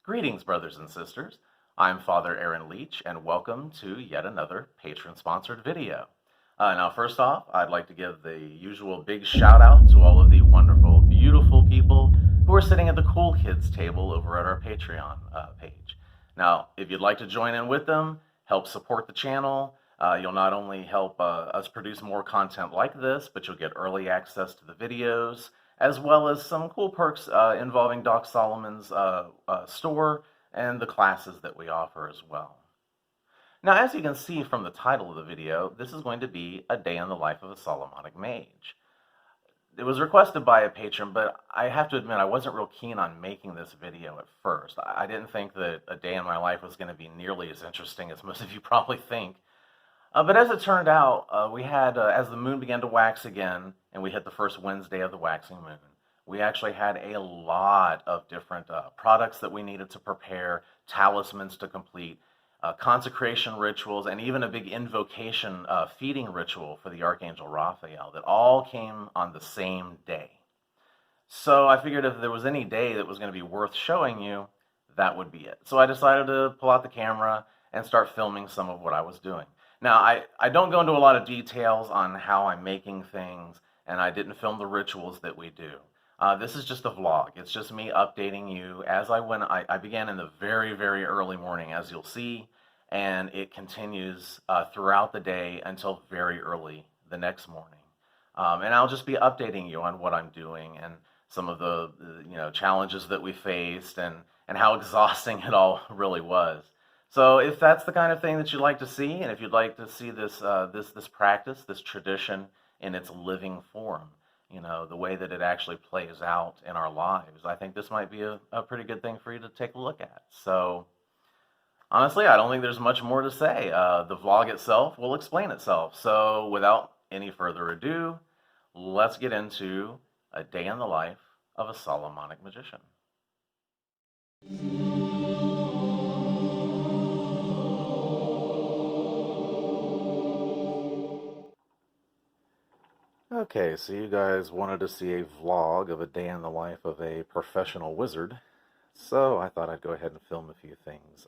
Greetings, brothers and sisters. I'm Father Aaron Leach, and welcome to yet another patron-sponsored video. Now, first off, I'd like to give the usual big shout-out to all of the wonderful, beautiful people who are sitting at the Cool Kids table over at our Patreon page. Now, if you'd like to join in with them, help support the channel, you'll not only help us produce more content like this, but you'll get early access to the videos, as well as some cool perks involving Doc Solomon's store and the classes that we offer as well. Now, as you can see from the title of the video, this is going to be a day in the life of a Solomonic mage. It was requested by a patron, but I have to admit I wasn't real keen on making this video at first. I didn't think that a day in my life was going to be nearly as interesting as most of you probably think. But as it turned out, we had, as the moon began to wax again, and we hit the first Wednesday of the waxing moon, we actually had a lot of different products that we needed to prepare, talismans to complete, consecration rituals, and even a big invocation feeding ritual for the Archangel Raphael that all came on the same day. So I figured if there was any day that was going to be worth showing you, that would be it. So I decided to pull out the camera and start filming some of what I was doing. Now, I don't go into a lot of details on how I'm making things, and I didn't film the rituals that we do. This is just a vlog. It's just me updating you as I went. I began in the very, very early morning, as you'll see, and it continues throughout the day until very early the next morning. And I'll just be updating you on what I'm doing and some of the challenges that we faced and how exhausting it all really was. So if that's the kind of thing that you'd like to see, and if you'd like to see this this practice, this tradition in its living form, the way that it actually plays out in our lives, I think this might be a pretty good thing for you to take a look at. So honestly, I don't think there's much more to say. The vlog itself will explain itself. So without any further ado, let's get into a day in the life of a Solomonic magician. Okay, so you guys wanted to see a vlog of a day in the life of a professional wizard, so I thought I'd go ahead and film a few things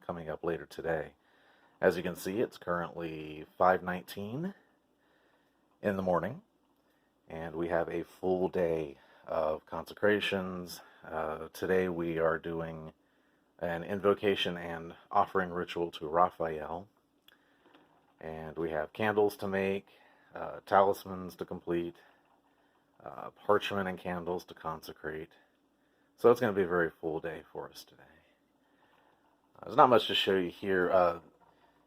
coming up later today. As you can see, it's currently 5:19 in the morning, and we have a full day of consecrations. Today we are doing an invocation and offering ritual to Raphael, and we have candles to make, talismans to complete, parchment and candles to consecrate. So it's going to be a very full day for us today. There's not much to show you here.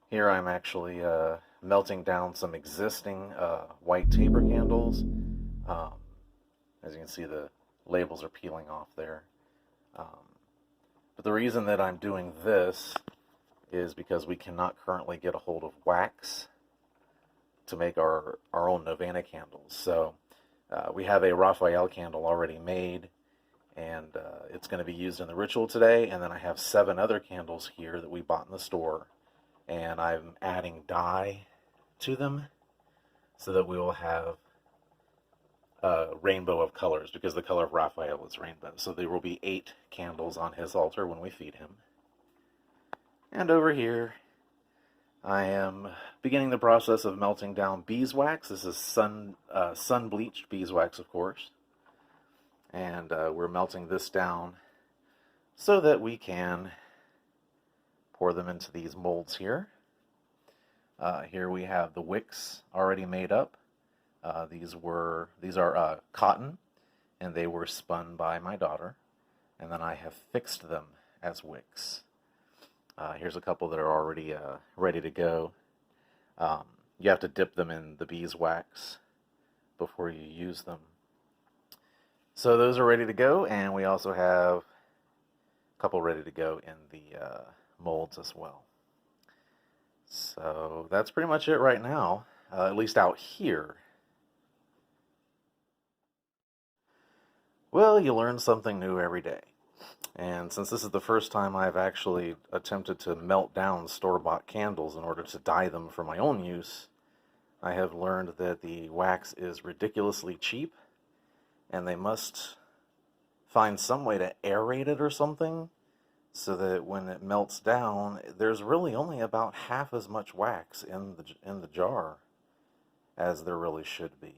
Here I'm actually melting down some existing white taper candles. As you can see, the labels are peeling off there. But the reason that I'm doing this is because we cannot currently get a hold of wax to make our own Novena candles. So we have a Raphael candle already made, and it's going to be used in the ritual today. And then I have 7 other candles here that we bought in the store, and I'm adding dye to them so that we will have a rainbow of colors, because the color of Raphael is rainbow. So there will be 8 candles on his altar when we feed him. And over here I am beginning the process of melting down beeswax. This is sun-bleached beeswax, of course. And we're melting this down so that we can pour them into these molds here. Here we have the wicks already made up. These are cotton, and they were spun by my daughter. And then I have fixed them as wicks. Here's a couple that are already ready to go. You have to dip them in the beeswax before you use them. So those are ready to go, and we also have a couple ready to go in the molds as well. So that's pretty much it right now, at least out here. Well, you learn something new every day. And since this is the first time I've actually attempted to melt down store-bought candles in order to dye them for my own use, I have learned that the wax is ridiculously cheap, and they must find some way to aerate it or something so that when it melts down, there's really only about half as much wax in the jar as there really should be.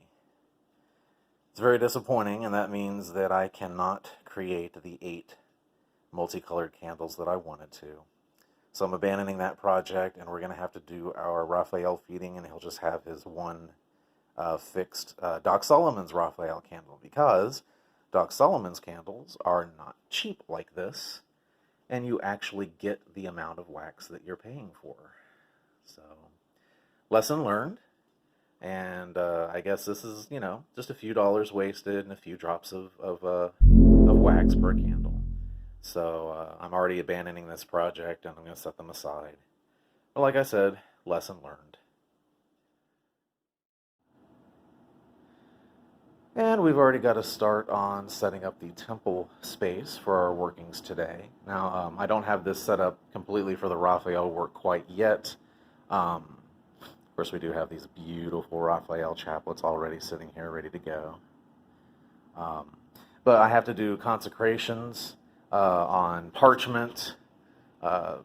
It's very disappointing, and that means that I cannot create the 8 multicolored candles that I wanted to. So I'm abandoning that project, and we're going to have to do our Raphael feeding, and he'll just have his one fixed Doc Solomon's Raphael candle, because Doc Solomon's candles are not cheap like this, and you actually get the amount of wax that you're paying for. So, lesson learned. And I guess this is, just a few dollars wasted and a few drops of wax per candle. So I'm already abandoning this project, and I'm going to set them aside. But like I said, lesson learned. And we've already got to start on setting up the temple space for our workings today. Now, I don't have this set up completely for the Raphael work quite yet. Of course, we do have these beautiful Raphael chaplets already sitting here ready to go. But I have to do consecrations on parchment. Well,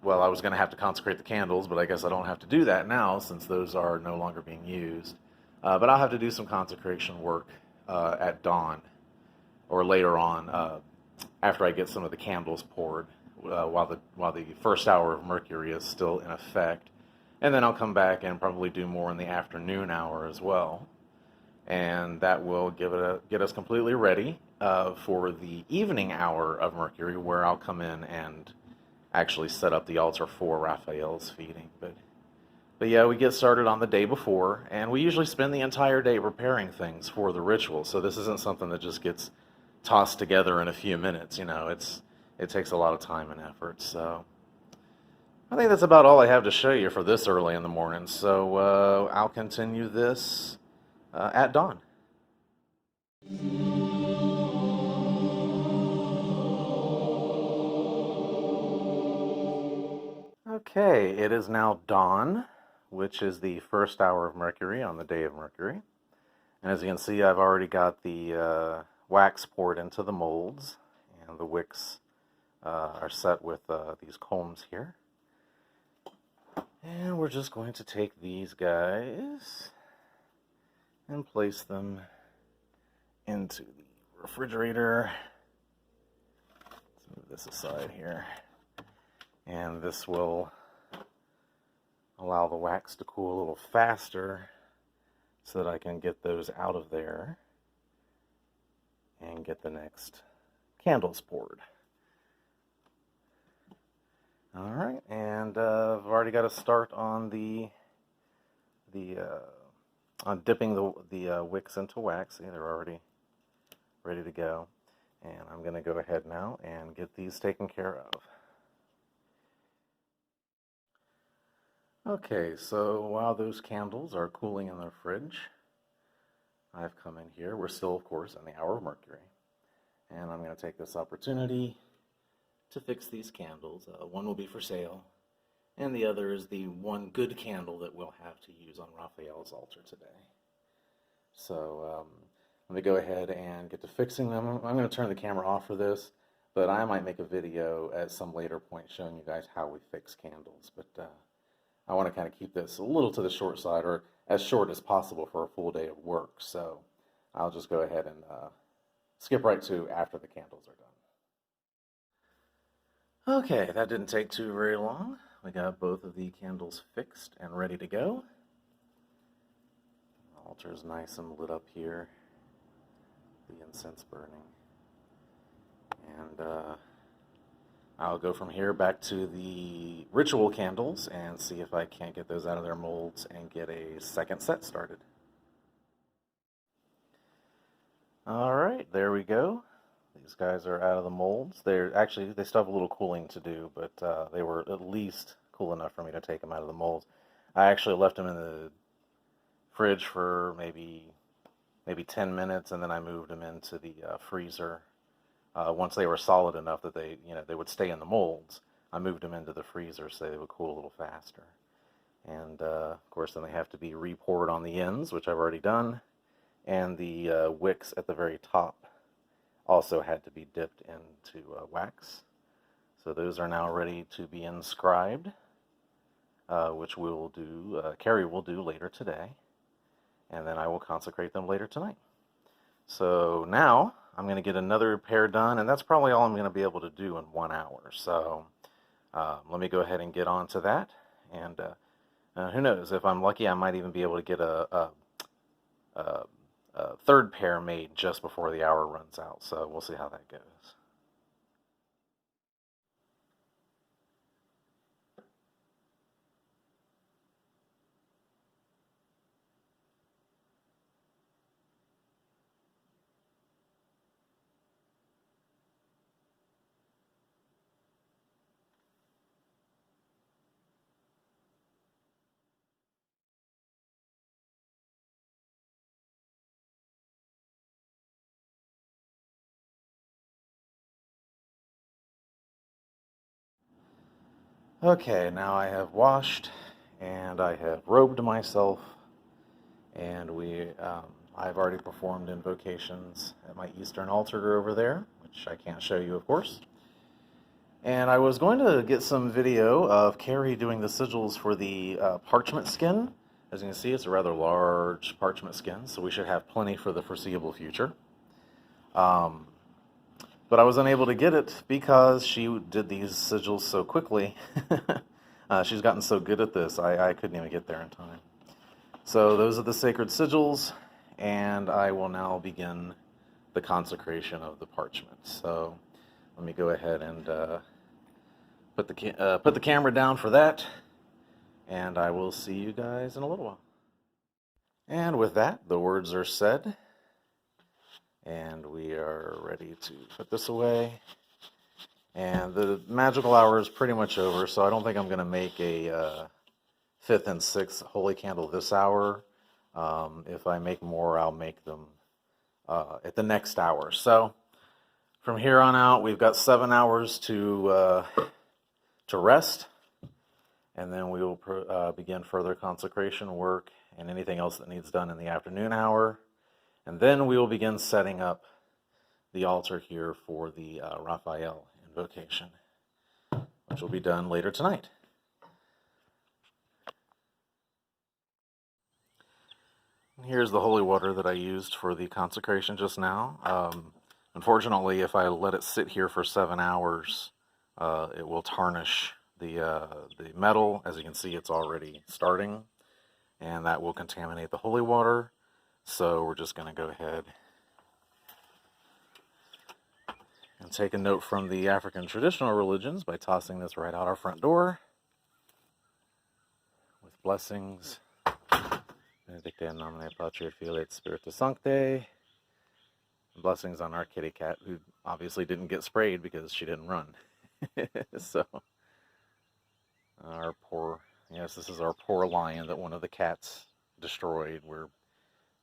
I was going to have to consecrate the candles, but I guess I don't have to do that now since those are no longer being used. But I'll have to do some consecration work at dawn or later on after I get some of the candles poured while the first hour of Mercury is still in effect. And then I'll come back and probably do more in the afternoon hour as well. And that will get us completely ready for the evening hour of Mercury, where I'll come in and actually set up the altar for Raphael's feeding. But yeah, we get started on the day before, and we usually spend the entire day preparing things for the ritual. So this isn't something that just gets tossed together in a few minutes. It takes a lot of time and effort. So I think that's about all I have to show you for this early in the morning. So I'll continue this at dawn. Okay, it is now dawn, which is the first hour of Mercury on the day of Mercury. And as you can see, I've already got the wax poured into the molds, and the wicks are set with these combs here. And we're just going to take these guys and place them into the refrigerator. Let's move this aside here. And this will allow the wax to cool a little faster so that I can get those out of there and get the next candles poured. All right, and I've already got to start on on dipping the wicks into wax. See, they're already ready to go. And I'm going to go ahead now and get these taken care of. Okay, so while those candles are cooling in the fridge, I've come in here. We're still, of course, in the hour of Mercury. And I'm going to take this opportunity to fix these candles. One will be for sale, and the other is the one good candle that we'll have to use on Raphael's altar today. So let me go ahead and get to fixing them. I'm going to turn the camera off for this, but I might make a video at some later point showing you guys how we fix candles. But I want to kind of keep this a little to the short side, or as short as possible for a full day of work. So I'll just go ahead and skip right to after the candles are done. Okay, that didn't take too very long. We got both of the candles fixed and ready to go. The altar is nice and lit up here. The incense burning. And I'll go from here back to the ritual candles and see if I can't get those out of their molds and get a second set started. All right, there we go. These guys are out of the molds. They still have a little cooling to do, but they were at least cool enough for me to take them out of the molds. I actually left them in the fridge for maybe 10 minutes, and then I moved them into the freezer. Once they were solid enough that they would stay in the molds, I moved them into the freezer so they would cool a little faster. And of course, then they have to be re-poured on the ends, which I've already done, and the wicks at the very top also had to be dipped into wax. So those are now ready to be inscribed, which we will do, Carrie will do later today, and then I will consecrate them later tonight. So now I'm going to get another pair done, and that's probably all I'm going to be able to do in 1 hour. So let me go ahead and get on to that, and who knows, if I'm lucky, I might even be able to get a third pair made just before the hour runs out. So we'll see how that goes. Okay, now I have washed and I have robed myself, and I've already performed invocations at my Eastern altar over there, which I can't show you, of course. And I was going to get some video of Carrie doing the sigils for the parchment skin. As you can see, it's a rather large parchment skin, so we should have plenty for the foreseeable future. But I was unable to get it because she did these sigils so quickly. She's gotten so good at this, I couldn't even get there in time. So those are the sacred sigils, and I will now begin the consecration of the parchment. So let me go ahead and put the camera down for that, and I will see you guys in a little while. And with that, the words are said, and we are ready to put this away. And the magical hour is pretty much over, so I don't think I'm going to make a 5th and 6th holy candle this hour. If I make more, I'll make them at the next hour. So from here on out, we've got 7 hours to rest, and then we will begin further consecration work and anything else that needs done in the afternoon hour. And then we will begin setting up the altar here for the Raphael invocation, which will be done later tonight. Here's the holy water that I used for the consecration just now. Unfortunately, if I let it sit here for 7 hours, it will tarnish the metal. As you can see, it's already starting, and that will contaminate the holy water. So we're just going to go ahead and take a note from the African traditional religions by tossing this right out our front door with blessings. Benedicte in nomine Patri et Filii et Spiritus Sancti. Blessings on our kitty cat, who obviously didn't get sprayed because she didn't run. So, this is our poor lion that one of the cats destroyed. We're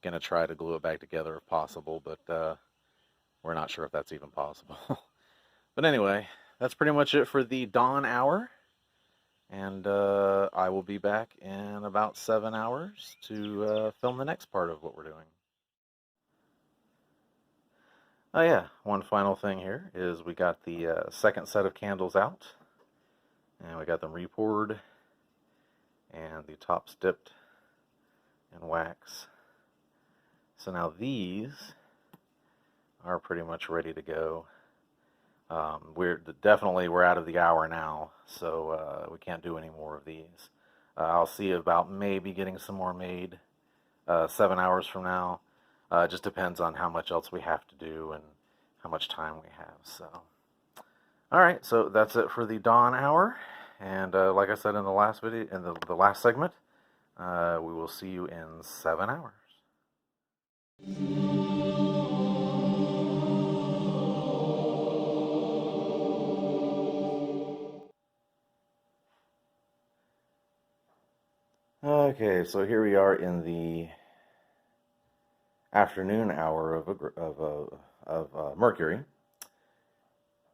going to try to glue it back together if possible, but we're not sure if that's even possible. But anyway, that's pretty much it for the dawn hour. And I will be back in about 7 hours to film the next part of what we're doing. Oh yeah, one final thing here is we got the second set of candles out. And we got them repoured. And the tops dipped in wax. So now these are pretty much ready to go. We're out of the hour now, so we can't do any more of these. I'll see about maybe getting some more made 7 hours from now. It just depends on how much else we have to do and how much time we have. So, all right, so that's it for the dawn hour. And like I said in the last video, in the last segment, we will see you in 7 hours. Okay, so here we are in the afternoon hour of Mercury,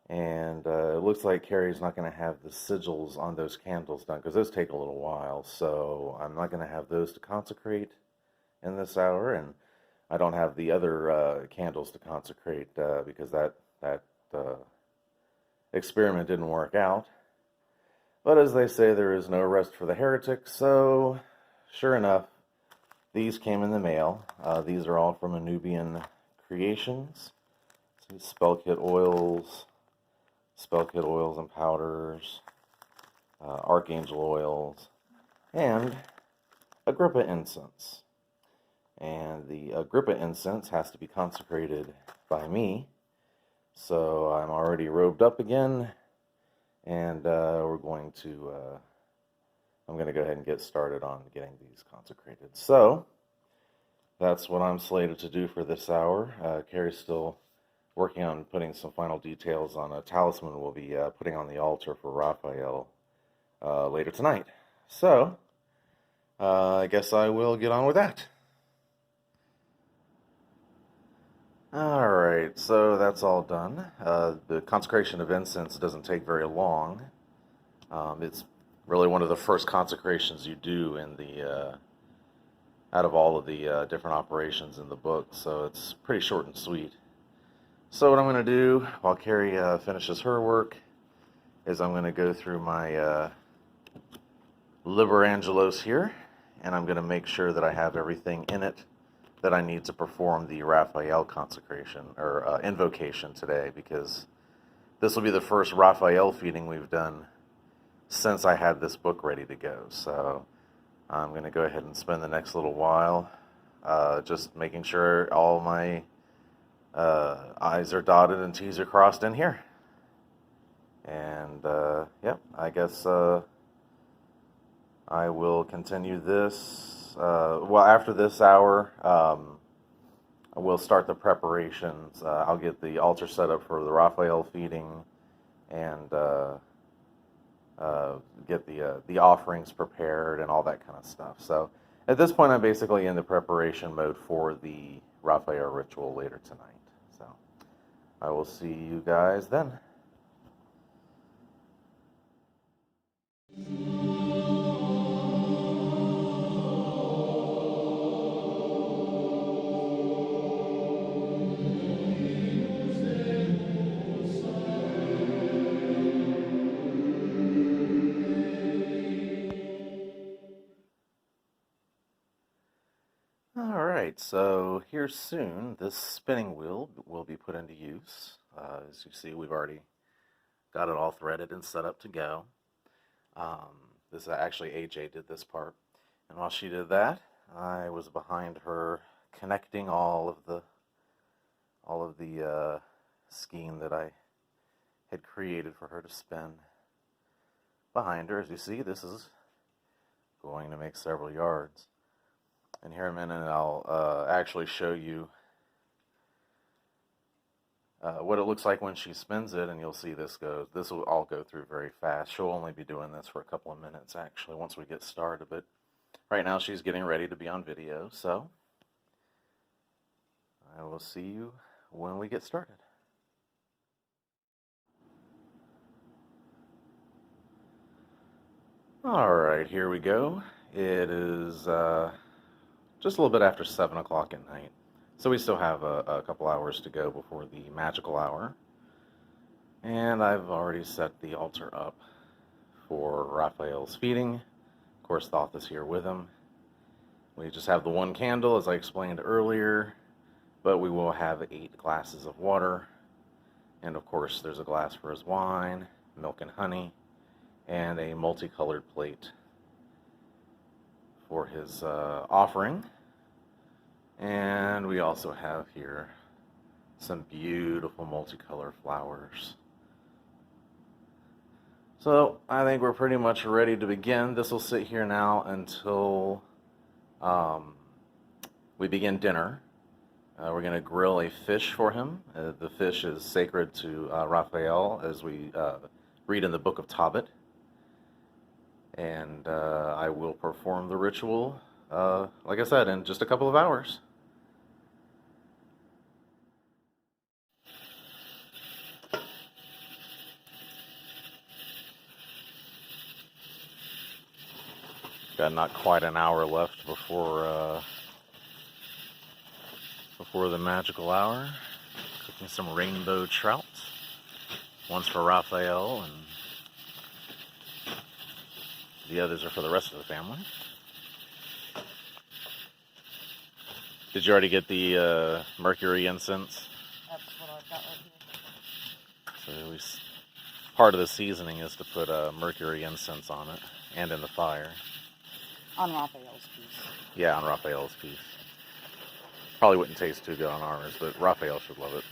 and it looks like Carrie's not going to have the sigils on those candles done because those take a little while. So I'm not going to have those to consecrate in this hour, and I don't have the other candles to consecrate because that experiment didn't work out. But as they say, there is no rest for the heretic, so sure enough, these came in the mail. These are all from Anubian Creations. Spell kit oils and powders, archangel oils, and Agrippa incense. And the Agrippa incense has to be consecrated by me, so I'm already robed up again, and I'm going to go ahead and get started on getting these consecrated. So that's what I'm slated to do for this hour. Carrie's still working on putting some final details on a talisman we'll be putting on the altar for Raphael later tonight. So, I guess I will get on with that. Alright, so that's all done. The consecration of incense doesn't take very long. It's really one of the first consecrations you do in the out of all of the different operations in the book, so it's pretty short and sweet. So what I'm going to do while Carrie finishes her work is I'm going to go through my Liber Angelos here, and I'm going to make sure that I have everything in it that I need to perform the Raphael consecration, or invocation today, because this will be the first Raphael feeding we've done since I had this book ready to go. So I'm going to go ahead and spend the next little while just making sure all my I's are dotted and T's are crossed in here. And, yep, I guess I will continue this. Well, after this hour, we'll start the preparations. I'll get the altar set up for the Raphael feeding and get the offerings prepared and all that kind of stuff. So at this point, I'm basically in the preparation mode for the Raphael ritual later tonight. So I will see you guys then. Alright, so here soon, this spinning wheel will be put into use. As you see, we've already got it all threaded and set up to go. This actually AJ did this part, and while she did that, I was behind her connecting all of the scheme that I had created for her to spin. Behind her, as you see, this is going to make several yards. And here in a minute, I'll actually show you what it looks like when she spins it, and you'll see this goes. This will all go through very fast. She'll only be doing this for a couple of minutes, actually, once we get started. But right now, she's getting ready to be on video, so I will see you when we get started. All right, here we go. It is just a little bit after 7 o'clock at night. So we still have a couple hours to go before the magical hour. And I've already set the altar up for Raphael's feeding. Of course, Thoth is here with him. We just have the one candle, as I explained earlier, but we will have 8 glasses of water. And of course, there's a glass for his wine, milk and honey, and a multicolored plate for his offering. And we also have here some beautiful multicolor flowers. So I think we're pretty much ready to begin. This will sit here now until we begin dinner. We're going to grill a fish for him. The fish is sacred to Raphael, as we read in the book of Tobit. And I will perform the ritual, like I said, in just a couple of hours. Got not quite an hour left before the magical hour. Cooking some rainbow trout. One's for Raphael, and the others are for the rest of the family. Did you already get the mercury incense? That's what I've got right here. So part of the seasoning is to put mercury incense on it and in the fire. On Raphael's piece. Yeah, on Raphael's piece. Probably wouldn't taste too good on ours, but Raphael should love it.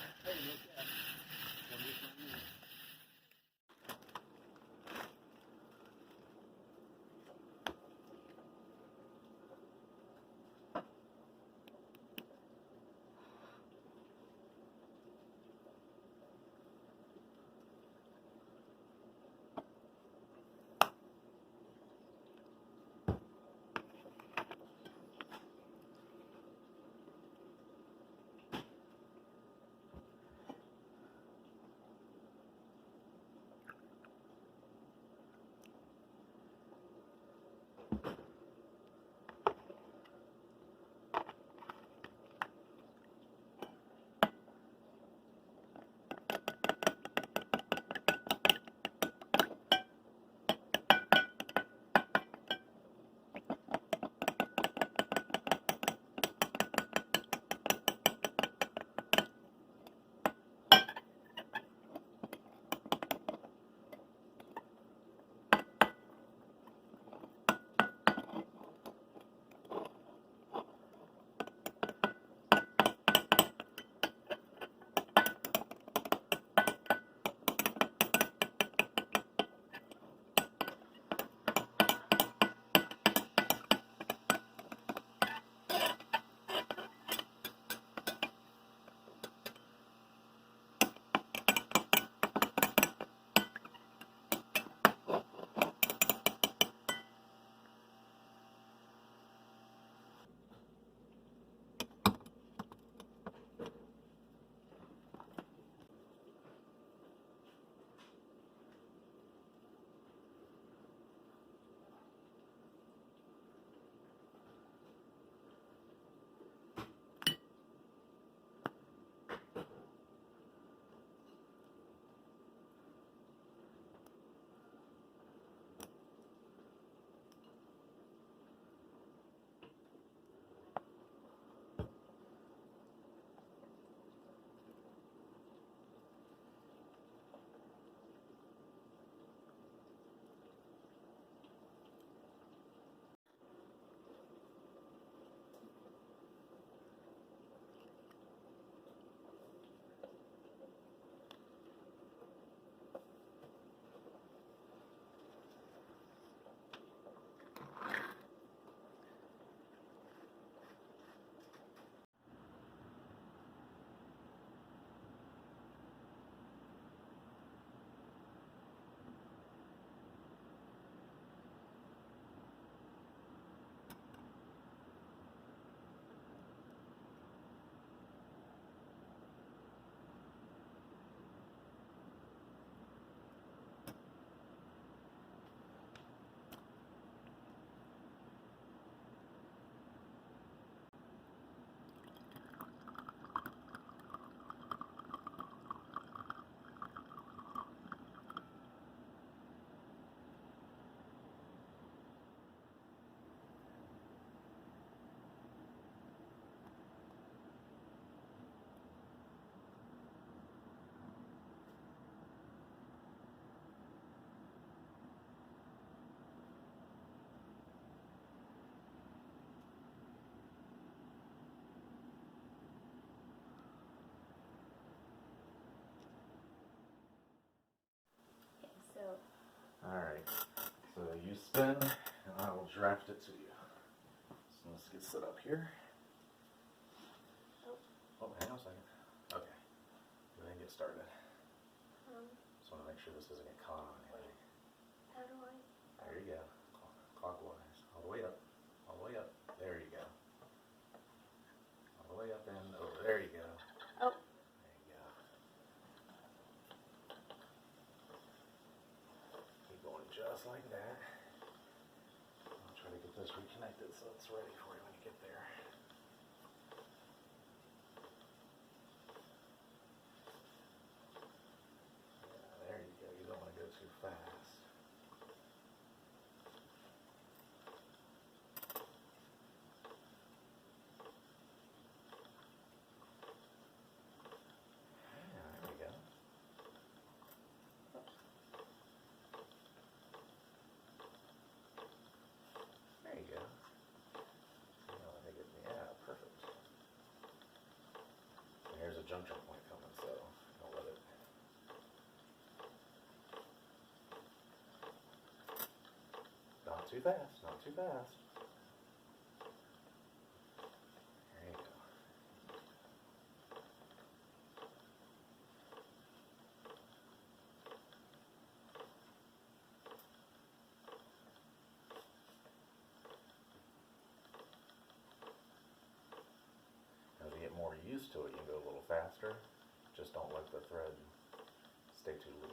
Alright, so you spin, and I will draft it to you. So let's get set up here. Oh, hang on a second. Okay, go ahead and get started. Just want to make sure this doesn't get caught on anything. How do I? There you go. Clockwise. All the way up. All the way up. There you go. All the way up and over. There you go. Oh. There you go. Keep going just like that. I'll try to get this reconnected so it's ready for you when you get there. Yeah, there too fast, not too fast. There you go. As you get more used to it, you can go a little faster. Just don't let the thread stay too loose.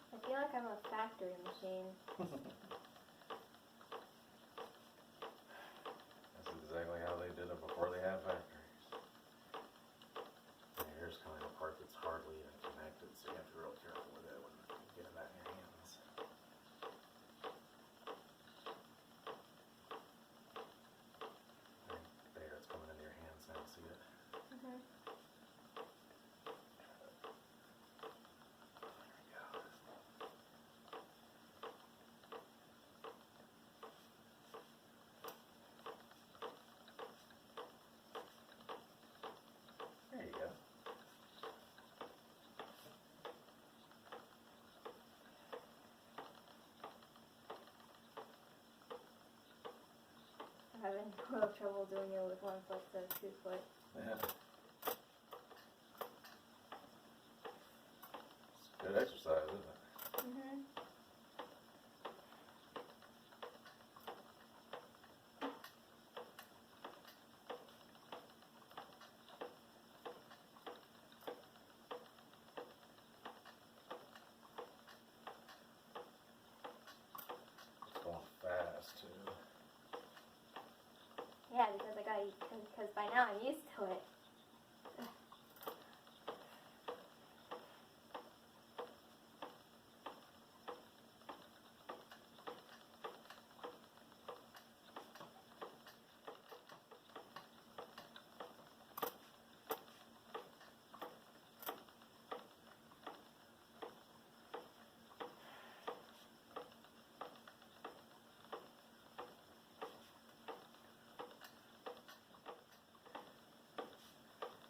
I feel like I'm a factory machine. That's exactly how they did it before they had factories. And here's kind of the part that's hardly even connected, so you have to be real careful with it when you get that in your hands. There, it's coming into your hands now, see it? Mm-hmm. There you go. I'm having a little trouble doing it with 1 foot instead of 2 foot. Yeah. It's good exercise, isn't it? Mm-hmm. It's going fast, too. Yeah, because by now I'm used to it.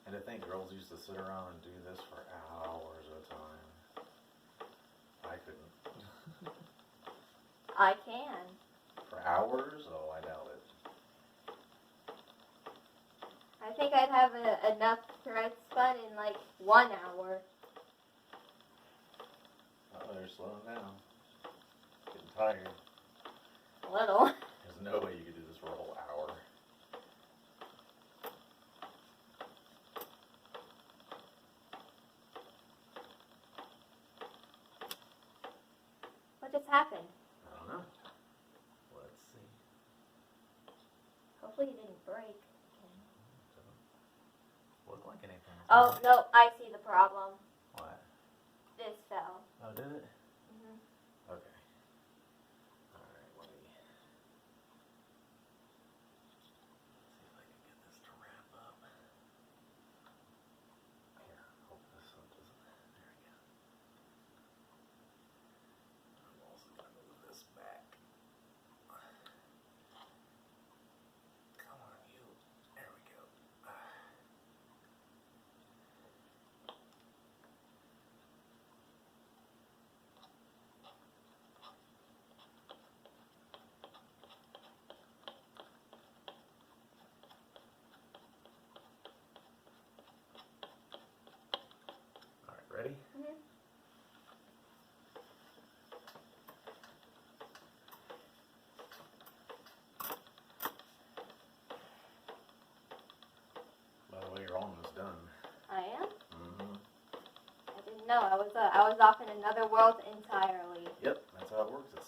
And I think girls used to sit around and do this for hours at a time. I couldn't. I can. For hours? Oh, I doubt it. I think I'd have enough thread spun in like 1 hour. Oh, they're slowing down. Getting tired. A little. There's no way you could do this for a whole hour. What just happened? I don't know. Let's see. Hopefully it didn't break. Doesn't look like anything. Oh, no, I see the problem. What? This fell. Oh, did it? Mm-hmm. Okay. Alright, let me see if I can get this to wrap up. Here, hope this one doesn't. There we go. I'm also going to move this back. Come on, you. There we go. No, I was off in another world entirely. Yep, that's how it works. It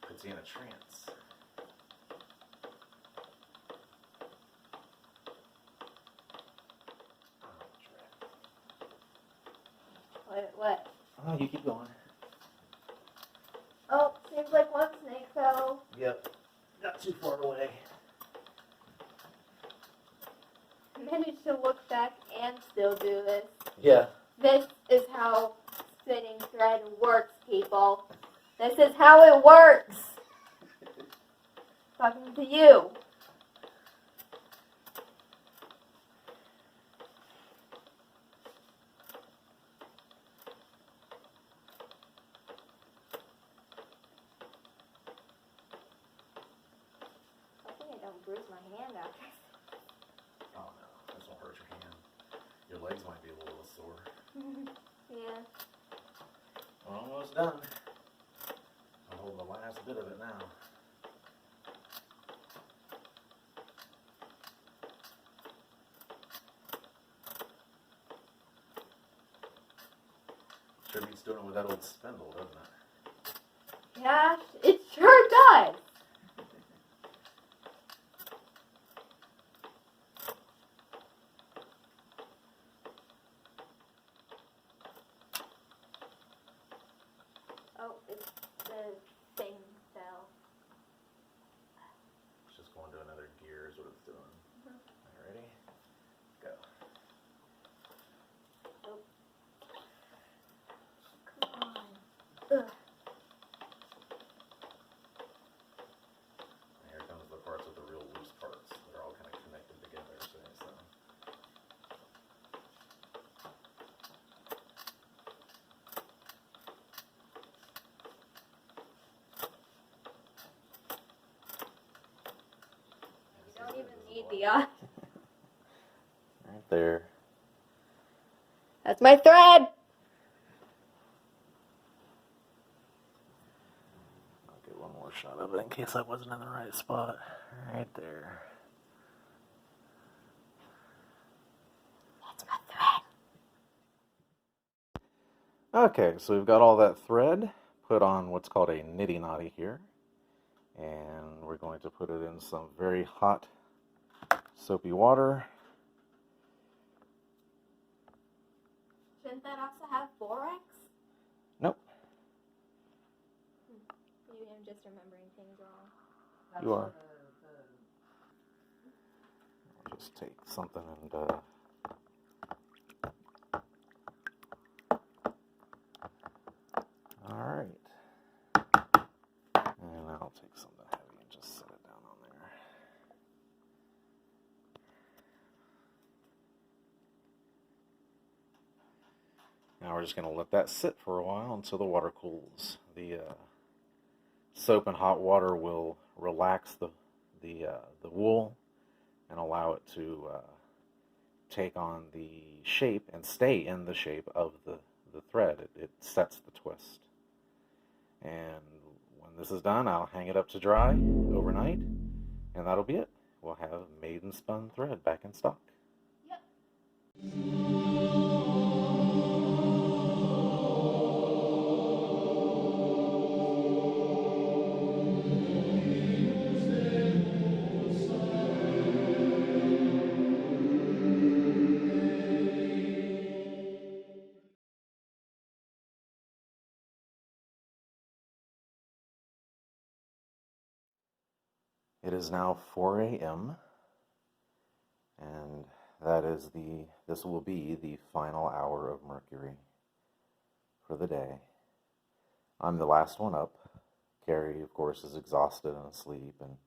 puts you in a trance. What? Oh, you keep going. Oh, seems like one snake fell. Yep, not too far away. I managed to look back and still do this. Yeah. This is how spinning thread works, people. This is how it works. Talking to you. Hopefully I don't bruise my hand after. Oh no, this won't hurt your hand. Your legs might be a little sore. Yeah. We're almost done. I'll hold the last bit of it now. Sure beats doing it with that old spindle, doesn't it? Yeah, it sure does. Oh, it's the thing fell. It's just going to another gear is what it's doing. Are you ready? Go. Oh. Come on. Ugh. Here comes the parts with the real loose parts. They're all kind of connected together. So. You don't even need the eye. Right there. That's my thread. I'll get one more shot of it in case I wasn't in the right spot. Right there. That's my thread. Okay, so we've got all that thread put on what's called a nitty knotty here. And we're going to put it in some very hot soapy water. Shouldn't that also have borax? Nope. Maybe I'm just remembering things wrong. You are. I'll just take something and alright. And I'll take something heavy and just set it down on there. Now we're just going to let that sit for a while until the water cools. The soap and hot water will relax the wool and allow it to take on the shape and stay in the shape of the thread. It sets the twist. And when this is done, I'll hang it up to dry overnight, and that'll be it. We'll have maiden spun thread back in stock. Yep. It is now 4 a.m. and this will be the final hour of Mercury for the day. I'm the last one up. Carrie, of course, is exhausted and asleep, and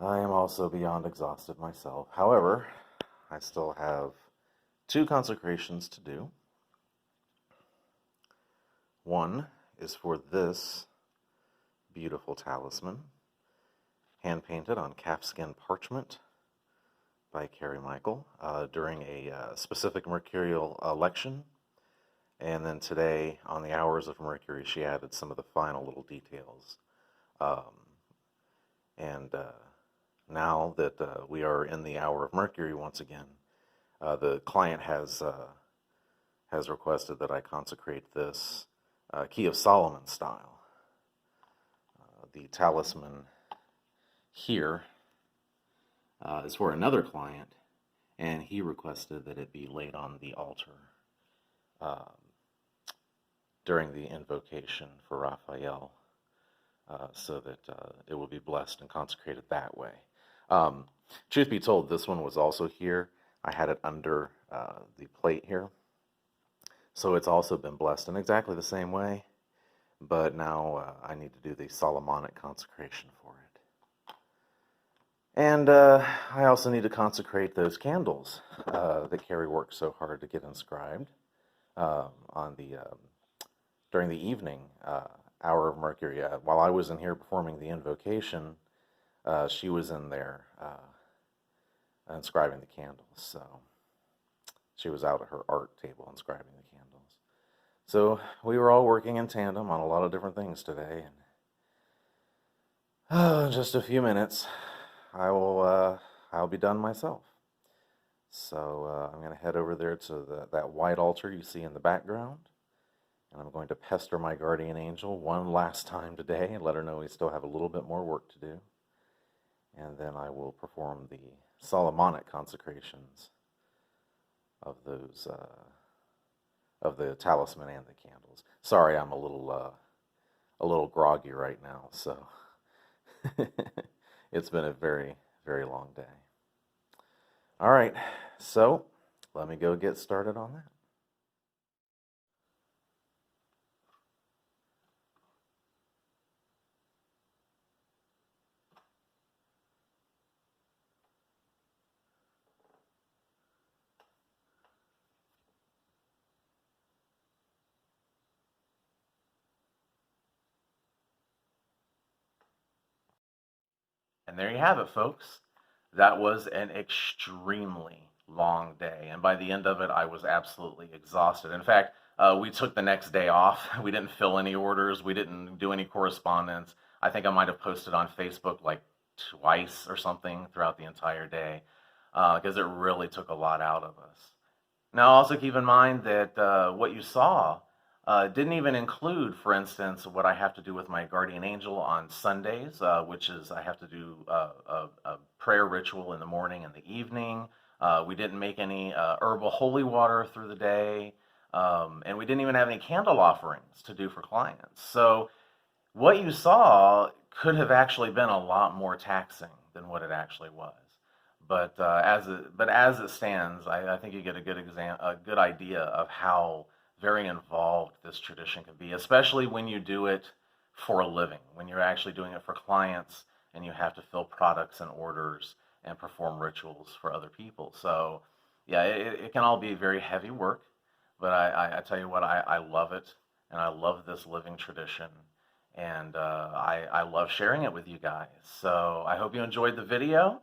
I am also beyond exhausted myself. However, I still have 2 consecrations to do. One is for this beautiful talisman, hand-painted on calfskin parchment by Carrie Michael during a specific mercurial election. And then today, on the Hours of Mercury, she added some of the final little details. Now that we are in the Hour of Mercury once again, the client has has requested that I consecrate this Key of Solomon style. The talisman here is for another client, and he requested that it be laid on the altar during the invocation for Raphael, so that it will be blessed and consecrated that way. Truth be told, this one was also here. I had it under the plate here, so it's also been blessed in exactly the same way, but now I need to do the Solomonic consecration for it. And I also need to consecrate those candles that Carrie worked so hard to get inscribed on the during the evening hour of Mercury. While I was in here performing the invocation, she was in there inscribing the candles. So she was out at her art table inscribing the candles. So we were all working in tandem on a lot of different things today. And in just a few minutes, I'll be done myself. So I'm going to head over there to that white altar you see in the background. And I'm going to pester my guardian angel one last time today and let her know we still have a little bit more work to do. And then I will perform the Solomonic consecrations of those, of the talisman and the candles. Sorry, I'm a little groggy right now, so it's been a very, very long day. All right, so let me go get started on that. And there you have it, folks. That was an extremely long day. And by the end of it, I was absolutely exhausted. In fact, we took the next day off. We didn't fill any orders. We didn't do any correspondence. I think I might have posted on Facebook like twice or something throughout the entire day, because it really took a lot out of us. Now, also keep in mind that what you saw didn't even include, for instance, what I have to do with my guardian angel on Sundays, which is I have to do a prayer ritual in the morning and the evening. We didn't make any herbal holy water through the day, and we didn't even have any candle offerings to do for clients. So what you saw could have actually been a lot more taxing than what it actually was. But as it stands, I think you get a good idea of how very involved this tradition can be, especially when you do it for a living, when you're actually doing it for clients and you have to fill products and orders and perform rituals for other people. So yeah, it can all be very heavy work, but I tell you what, I love it, and I love this living tradition, and I love sharing it with you guys. So I hope you enjoyed the video,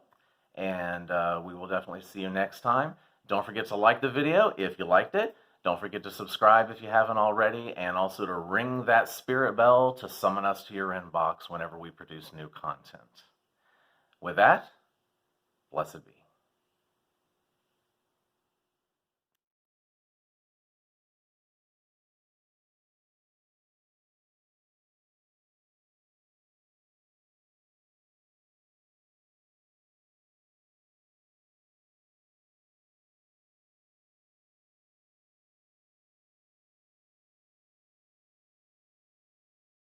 and we will definitely see you next time. Don't forget to like the video if you liked it. Don't forget to subscribe if you haven't already, and also to ring that spirit bell to summon us to your inbox whenever we produce new content. With that, blessed be.